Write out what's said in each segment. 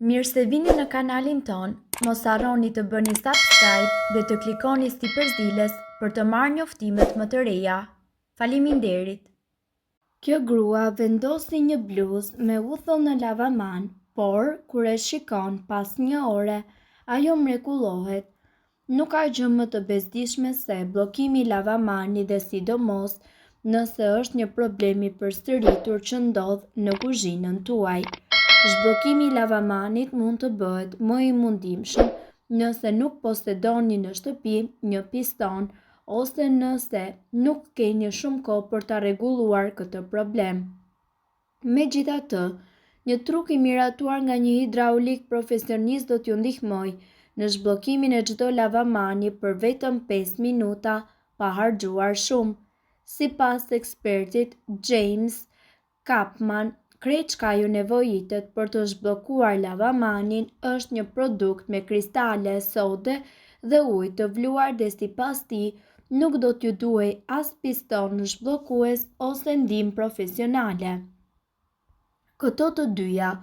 Mirë se vini në kanalin ton, mos harroni të bëni subscribe dhe të klikoni si përzdiles për të marrë njoftimet më të reja. Faleminderit! Kjo grua vendosi një bluzë me uthull në lavaman, por kur e shikon pas një ore, ajo mrekullohet. Nuk ka gjë më të bezdishme se bllokimi i lavamanit dhe sidomos nëse është një problem i përsëritur që ndodh në kuzhinën tuaj. Zhbllokimi i lavamanit mund të bëhet më i mundimshëm nëse nuk posedoni në shtëpi një piston ose nëse nuk keni shumë kohë për ta rregulluar këtë problem. Megjithatë, një truk i miratuar nga një hidraulik profesionist do t'ju ndihmojë në zhbllokimin e çdo lavamani për vetëm 5 minuta pa harxuar shumë. Sipas ekspertit James Kapman, krejt çka ju nevojitet për të zhbllokuar lavamanin është një produkt me kristale sode dhe ujë të vluar dhe sipas tij nuk do t'ju duhej as piston zhbllokues ose ndihmë profesionale. Këto të dyja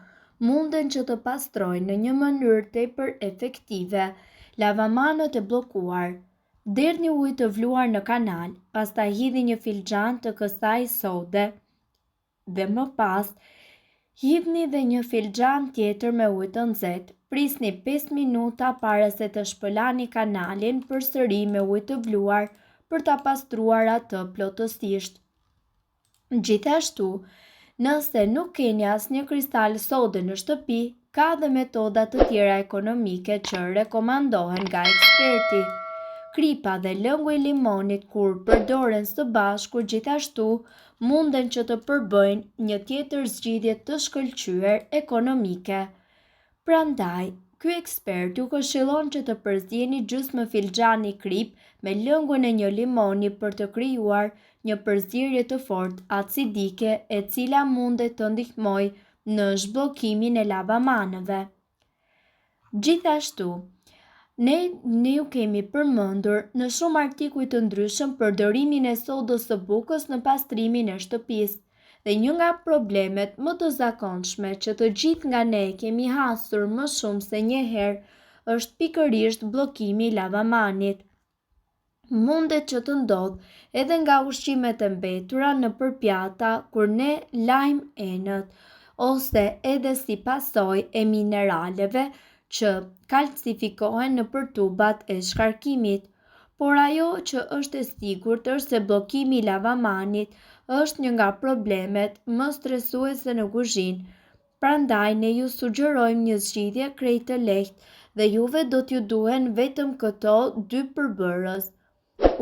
munden që të pastrojnë në një mënyrë tepër efektive lavamanët e bllokuar. Derdhni ujë të vluar në kanal, pastaj hidhni një filxhan të kësaj sode dhe më pas hidhni dhe një filxhan tjetër me ujë të nxehtë. Prisni 5 minuta para se të shpëlani kanalin përsëri me ujë të vluar për ta pastruar atë plotësisht. Gjithashtu, nëse nuk keni asnjë kristal sode në shtëpi, ka dhe metoda të tjera ekonomike që rekomandohen nga eksperti. Kripa dhe lëngu i limonit kur përdoren së bashku gjithashtu munden që të përbëjnë një tjetër zgjidhje të shkëlqyer ekonomike. Prandaj, ky ekspert ju këshillon që të përzjeni gjysmë filxhani krip me lëngun e një limoni për të krijuar një përzierje të fortë acidike e cila mundet të ndihmojë në zhbllokimin e lavamanëve. Gjithashtu, ne ju kemi përmendur në shumë artikuj të ndryshëm përdorimin e sodës së bukës në pastrimin e shtëpisë. Dhe një nga problemet më të zakonshme që të gjithë nga ne kemi hasur më shumë se një herë është pikërisht bllokimi i lavamanit. Mundet që të ndodh edhe nga ushqimet e mbetura në përpjata kur ne lajm enët, ose edhe si pasojë e mineraleve që kalcifikohen nëpër tubat e shkarkimit. Por ajo që është e sigurt është se bllokimi i lavamanit është një nga problemet më stresuese në kuzhinë. Prandaj ne ju sugjerojmë një zgjidhje krejt të lehtë dhe juve do t'ju duhen vetëm këto dy përbërës.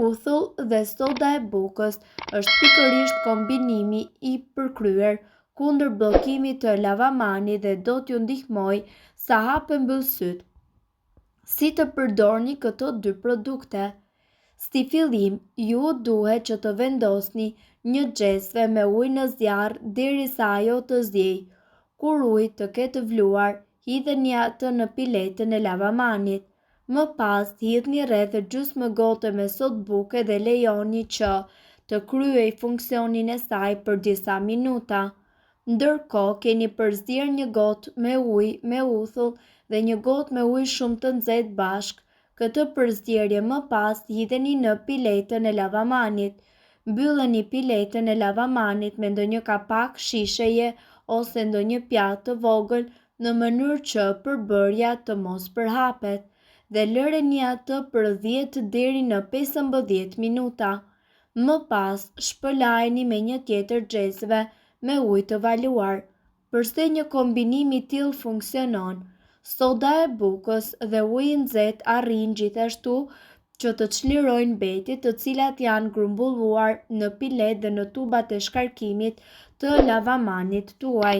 Uthull dhe soda e bukës është pikërisht kombinimi i përkryer kundër bllokimit të lavamanit dhe do t'ju ndihmojë sa hapet mbyll syt. Si të përdorni këto dy produkte? Si fillim, ju duhet që të vendosni një xhesve me ujë në zjarr derisa ajo të zjejë. Kur uji të ketë vluar, hidheni atë në piletën e lavamanit. Më pas hidhni rreth gjysmë gote me sodë buke dhe lejoni që të kryej funksionin e saj për disa minuta. Ndërkohë keni përzier një gotë me ujë me uthull dhe një gotë me ujë shumë të nxehtë bashk. Këtë përzierje më pas hidheni në piletën e lavamanit. Mbylleni piletën e lavamanit me ndonjë kapak shisheje ose ndonjë pjatë të vogël në mënyrë që përbërja të mos përhapet dhe lëreni atë për 10 deri në 15 minuta. Më pas shpëlajeni me një tjetër xhesve me ujë të valuar. Përse një kombinim i tillë funksionon, soda e bukës dhe uji i nxehtë arrin gjithashtu që të çlirojnë mbetjet të cilat janë grumbulluar në pilet dhe në tubat e shkarkimit të lavamanit tuaj.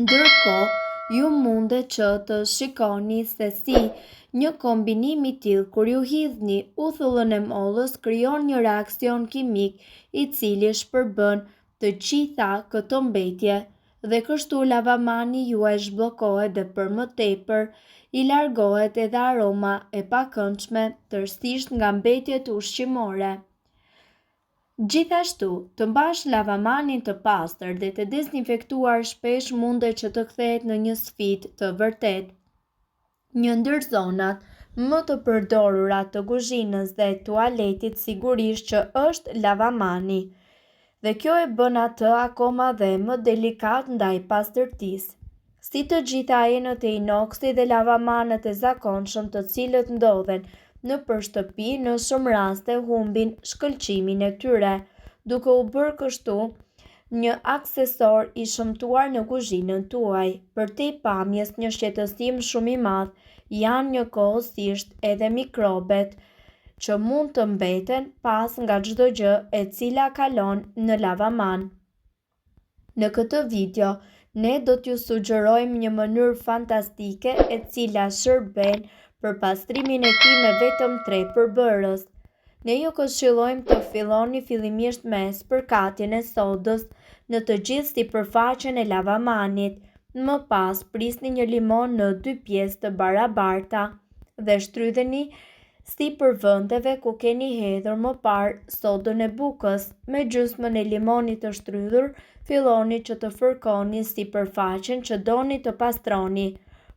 Ndërkohë, ju mundet që të shikoni se si një kombinim i tillë kur ju hidhni uthullën e mollës krijon një reakcion kimik i cili shpërbën të gjitha këto mbetje dhe kështu lavamani juaj zhbllokohet dhe për më tepër i largohet edhe aroma e pakëndshme tërësisht nga mbetjet ushqimore. Gjithashtu, të mbash lavamanin të pastër dhe të dezinfektuar shpesh mundet që të kthehet në një sfidë të vërtet. Një ndër zonat më të përdorura të kuzhinës dhe tualetit sigurisht që është lavamani, dhe kjo e bën atë akoma dhe më delikat ndaj pastërtisë. Si të gjitha enët e inoksit dhe lavamanët e zakonshëm të cilët ndodhen në shtëpi në shumë raste humbin shkëlqimin e tyre, duke u bërë kështu një aksesor i shëmtuar në kuzhinën tuaj. Përtej pamjes një shqetësim shumë i madh, janë njëkohësisht edhe mikrobet që mund të mbeten pas nga çdo gjë e cila kalon në lavaman. Në këtë video, ne do t'ju sugjerojmë një mënyrë fantastike e cila shërben për pastrimin e tij me vetëm 3 përbërës. Ne ju këshillojmë të filloni fillimisht me spërkatjen e sodës në të gjithë sipërfaqen e lavamanit. Më pas prisni një limon në 2 pjesë të barabarta dhe shtrydheni sipër vendeve ku keni hedhur më parë sodën e bukës. Me gjysmën e limonit të shtrydhur, filloni që të fërkoni sipërfaqen që doni të pastroni.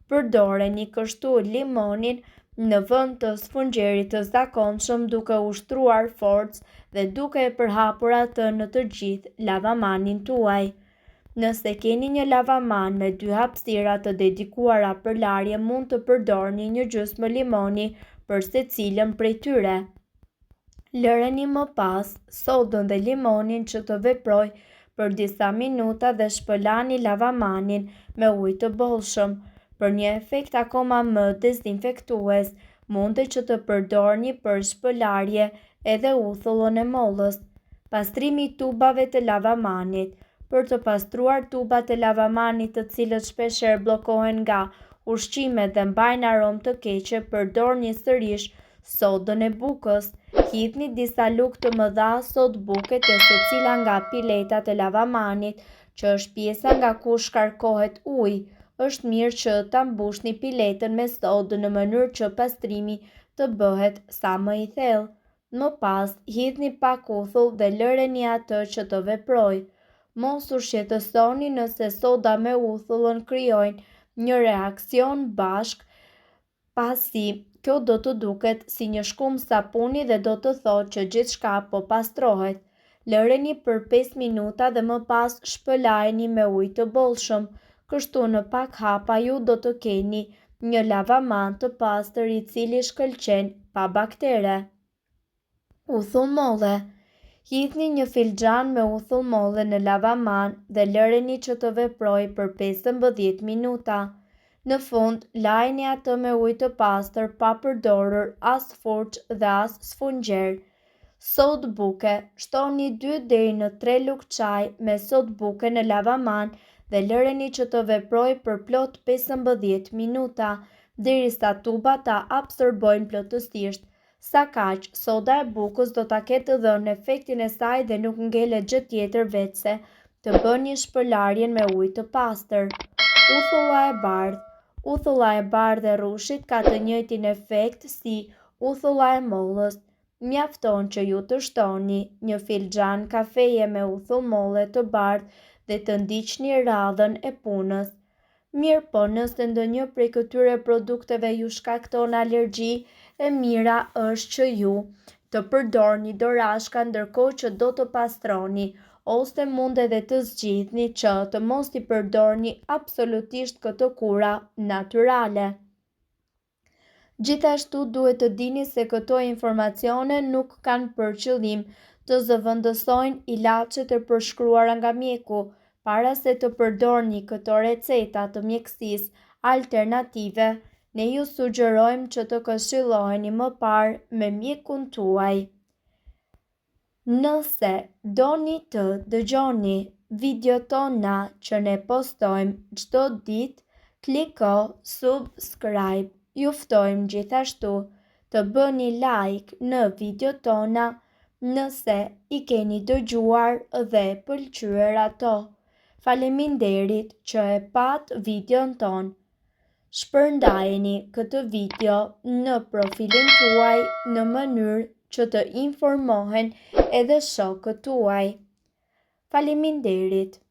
Përdoreni kështu limonin në vend të sfungjerit të zakonshëm duke ushtruar forcë dhe duke e përhapur atë në të gjithë lavamanin tuaj. Nëse keni një lavaman me 2 hapësira të dedikuara për larje, mund të përdorni një gjysmë limoni për secilën prej tyre. Lëreni më pas sodën dhe limonin që të veproj për disa minuta dhe shpëlani lavamanin me ujë të bollshëm. Për një efekt akoma më dezinfektues, mundet që të përdorni për shpëlarje edhe uthullën e mollës. Pastrimi i tubave të lavamanit. Për të pastruar tubat e lavamanit të cilët shpeshherë bllokohen nga ushqimet dhe mbajnë aromë të keqe, përdorni sërish sodën e bukës. Hidhni disa lugë të mëdha sodë buke te secila nga piletat e lavamanit, që është pjesa nga ku shkarkohet uji. Është mirë që ta mbushni piletën me sodë në mënyrë që pastrimi të bëhet sa më i thellë. Më pas, hidhni pak uthull dhe lëreni atë që të veprojë. Mos u shqetësoni nëse soda me uthullën krijojnë një reakcion bashk, pasi kjo do të duket si një shkum sapuni dhe do të thotë që gjithçka po pastrohet. Lëreni për 5 minuta dhe më pas shpëlajeni me ujë të bollshëm. Kështu në pak hapa ju do të keni një lavaman të pastër i cili shkëlqen pa baktere. Uthull molle. Hidhni një filxhan me uthull molle në lavaman dhe lëreni që të veprojë për 15 minuta. Në fund, lajni atë me ujë të pastër pa përdorur as furçë dhe as sfungjer. Sodë buke. Shtoni 2 deri në 3 lugë çaj me sodë buke në lavaman dhe lëreni që të veprojë për plot 15 minuta, derisa tubat ta absorbojnë plotësisht. Sa kaq, soda e bukës do ta ketë dhënë efektin e saj dhe nuk ngelet gjë tjetër veçse të bëni shpëlarjen me ujë të pastër. Uthulla e bardhë. Uthulla e bardhë e rrushit ka të njëjtin efekt si uthulla e mollës. Mjafton që ju të shtoni një filxhan kafeje me uthull molle të bardhë dhe të ndiqni radhën e punës. Mirë po, nëse ndonjë prej këtyre produkteve ju shkakton alergji, e mira është që ju të përdorni dorashka ndërkohë që do të pastroni, ose mund edhe të zgjidhni që të mos i përdorni absolutisht këto kura natyrale. Gjithashtu duhet të dini se këto informacione nuk kanë për qëllim të zëvendësojnë ilaçet e përshkruara nga mjeku. Para se të përdorni këto receta të mjekësisë alternative, ne ju sugjerojmë që të këshilloheni më parë me mjekun tuaj. Nëse doni të dëgjoni videot tona që ne postojmë çdo ditë, kliko subscribe. Ju ftojmë gjithashtu të bëni like në videot tona nëse i keni dëgjuar dhe pëlqyer ato. Faleminderit që e pat videon ton. Shpërndajeni këtë video në profilin tuaj në mënyrë që të informohen edhe shokët tuaj. Faleminderit.